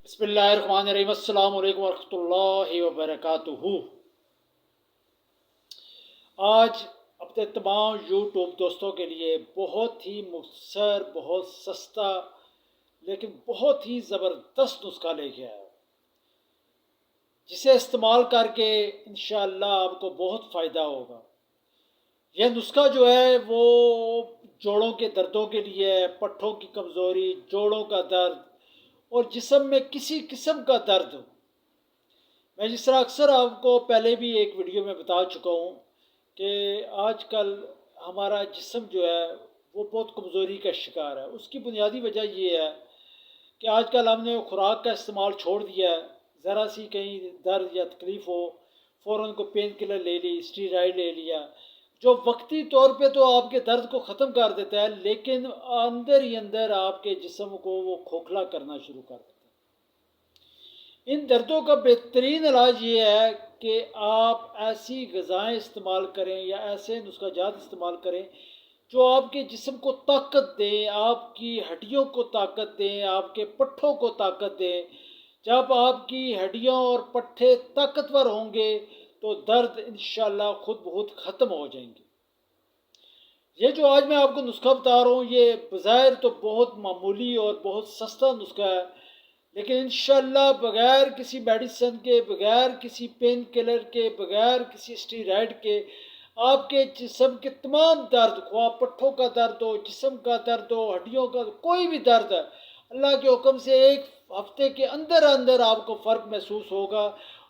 बिस्मिल्लाहिर्रहमानिर्रहीम। अस्सलाम वालेकुम वरहमतुल्लाहि वबरकातुहू। आज अपने तमाम यूट्यूब दोस्तों के लिए बहुत ही मुख्तसर, बहुत सस्ता, लेकिन बहुत ही ज़बरदस्त नुस्खा लेके आया हूँ, जिसे इस्तेमाल करके इंशाअल्लाह आपको बहुत फ़ायदा होगा। यह नुस्खा जो है वो जोड़ों के दर्दों के लिए है, पट्ठों की कमज़ोरी, जोड़ों का दर्द और जिस्म में किसी किस्म का दर्द हो। मैं जिस तरह अक्सर आपको पहले भी एक वीडियो में बता चुका हूँ कि आजकल हमारा जिस्म जो है वो बहुत कमज़ोरी का शिकार है। उसकी बुनियादी वजह ये है कि आजकल हमने खुराक का इस्तेमाल छोड़ दिया है। ज़रा सी कहीं दर्द या तकलीफ़ हो, फ़ौरन को पेन किलर ले ली, स्टीरॉइड ले लिया, जो वक्ती तौर पे तो आपके दर्द को ख़त्म कर देता है, लेकिन अंदर ही अंदर आपके जिस्म को वो खोखला करना शुरू कर देता है। इन दर्दों का बेहतरीन इलाज ये है कि आप ऐसी ग़िज़ाएँ इस्तेमाल करें या ऐसे नुस्खा जात इस्तेमाल करें जो आपके जिस्म को ताकत दें, आपकी हड्डियों को ताकत दें, आपके पट्ठों को ताकत दें। जब आपकी हड्डियाँ और पट्ठे ताकतवर होंगे तो दर्द इंशाअल्लाह खुद ब खुद ख़त्म हो जाएंगे। ये जो आज मैं आपको नुस्खा बता रहा हूँ, ये बज़ाहिर तो बहुत मामूली और बहुत सस्ता नुस्खा है, लेकिन इंशाअल्लाह बग़ैर किसी मेडिसिन के, बग़ैर किसी पेन किलर के, बग़ैर किसी स्टीरॉइड के आपके जिस्म के तमाम दर्द, ख्वाह पट्ठों का दर्द हो, जिस्म का दर्द हो, हड्डियों का कोई भी दर्द है, अल्लाह के हुक्म से एक हफ्ते के अंदर अंदर आपको फ़र्क महसूस होगा।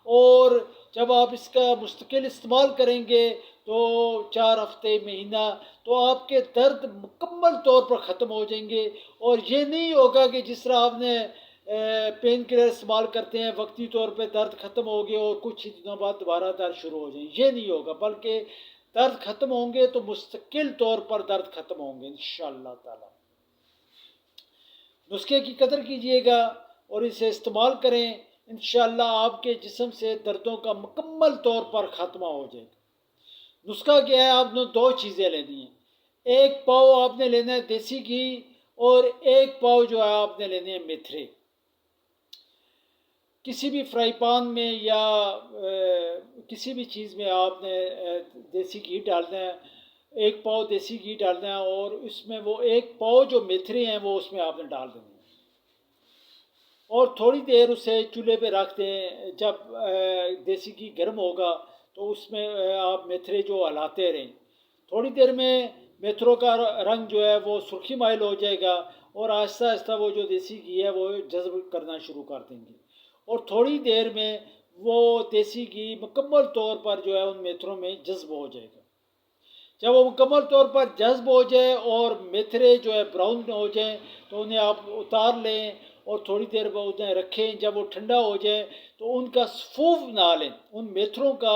और जब आप इसका मुस्तकिल इस्तेमाल करेंगे तो 4 हफ्ते, महीना, तो आपके दर्द मुकम्मल तौर पर ख़त्म हो जाएंगे। और ये नहीं होगा कि जिस तरह आपने पेन किलर इस्तेमाल करते हैं, वक्ती तौर पे दर्द ख़त्म हो गया और कुछ ही दिनों बाद दोबारा दर्द शुरू हो जाए, ये नहीं होगा, बल्कि दर्द ख़त्म होंगे तो मुस्तकिल तौर पर दर्द ख़त्म होंगे इंशाअल्लाह ताला। नुस्खे की कदर कीजिएगा और इसे इस्तेमाल करें। इंशाअल्लाह आपके जिस्म से दर्दों का मुकम्मल तौर पर ख़त्मा हो जाएगा। नुस्खा क्या है? आपने दो चीज़ें लेनी हैं। एक पाव आपने लेना है देसी घी और एक पाव जो है आपने लेने हैं मेथरे। किसी भी फ्राई पान में या किसी भी चीज़ में आपने देसी घी डालना है। एक पाव देसी घी डालना है और इसमें वो एक पाव जो मेथरे हैं वो उसमें आपने डाल देने हैं और थोड़ी देर उसे चूल्हे पे रख दें। जब देसी घी गर्म होगा तो उसमें आप मेथरे जो हलाते रहें। थोड़ी देर में मेथरों का रंग जो है वो सुर्खी माइल हो जाएगा और आहिस्ता आहिस्ता वो जो देसी घी है वो जज़्ब करना शुरू कर देंगे और थोड़ी देर में वो देसी घी मुकम्मल तौर पर जो है उन मेथरों में जज़्ब हो जाएगा। जब वो मुकम्मल तौर पर जज़्ब हो जाए और मेथरे जो है ब्राउन हो जाएं तो उन्हें आप उतार लें और थोड़ी देर बाद उन्हें रखें। जब वो ठंडा हो जाए तो उनका सफ़ूफ बना लें। उन मेथरों का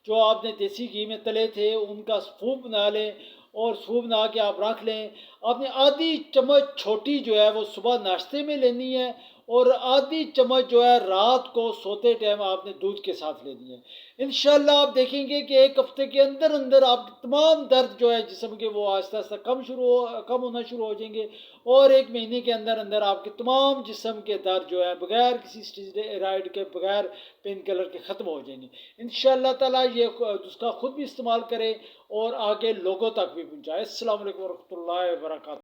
जो आपने देसी घी में तले थे उनका सफ़ूफ बना लें और सफ़ूफ बना के आप रख लें। आपने आधी चम्मच छोटी जो है वो सुबह नाश्ते में लेनी है और आधी चम्मच जो है रात को सोते टाइम आपने दूध के साथ लेनी है। इंशाअल्लाह आप देखेंगे कि एक हफ्ते के अंदर अंदर आपके तमाम दर्द जो है जिस्म के वो आहिस्ता आहिस्ता कम होना शुरू हो जाएंगे और एक महीने के अंदर अंदर आपके तमाम जिस्म के दर्द जो है बगैर किसी स्टीरॉइड के, बगैर पेन किलर के ख़त्म हो जाएंगे इंशाअल्लाह ताला। ये उसका ख़ुद भी इस्तेमाल करें और आगे लोगों तक भी पहुँचाए। अस्सलाम वालेकुम वरहमतुल्लाहि वबरकातुहू।